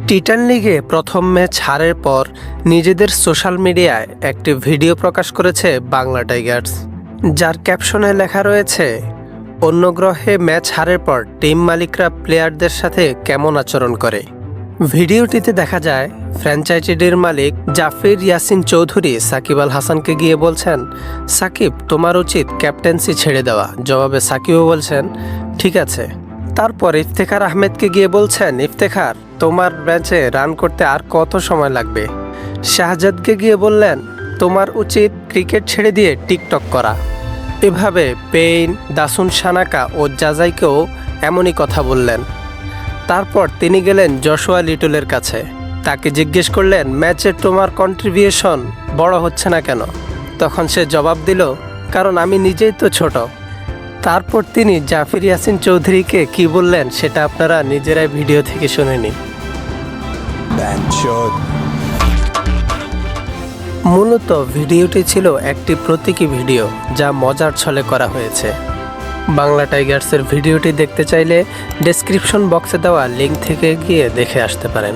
টি-10 লিগে প্রথম ম্যাচ হারের পর নিজেদের সোশ্যাল মিডিয়ায় একটি ভিডিও প্রকাশ করেছে বাংলা টাইগার্স, যার ক্যাপশনে লেখা রয়েছে, অন্য গ্রহে ম্যাচ হারের পর টিম মালিকরা প্লেয়ারদের সাথে কেমন আচরণ করে। ভিডিওটিতে দেখা যায় ফ্র্যাঞ্চাইজিটির মালিক জাফির ইয়াসিন চৌধুরী সাকিব আল হাসানকে গিয়ে বলছেন, সাকিব তোমার উচিত ক্যাপ্টেন্সি ছেড়ে দেওয়া। জবাবে সাকিবও বলছেন, ঠিক আছে। তারপর ইফতেখার আহমেদকে গিয়ে বলছেন, ইফতেখার তোমার ম্যাচে রান করতে আর কত সময় লাগবে। শাহজাদকে গিয়ে বললেন, তোমার উচিত ক্রিকেট ছেড়ে দিয়ে টিকটক করা। এভাবে পেইন, দাসুন সানাকা ও জাজাইকেও এমনই কথা বললেন। তারপর তিনি গেলেন জশুয়া লিটলের কাছে, তাকে জিজ্ঞেস করলেন, ম্যাচে তোমার কন্ট্রিবিউশন বড় হচ্ছে না কেন? তখন সে জবাব দিল, কারণ আমি নিজেই তো ছোট। তারপর তিনি জাফির ইয়াসিন চৌধুরীকে কি বললেন সেটা আপনারা নিজেরাই ভিডিও থেকে শুনে নিন। মূলত ভিডিওটি ছিল একটি প্রতীকী ভিডিও, যা মজার ছলে করা হয়েছে। বাংলা টাইগার্সের ভিডিওটি দেখতে চাইলে ডেসক্রিপশন বক্সে দেওয়া লিঙ্ক থেকে গিয়ে দেখে আসতে পারেন।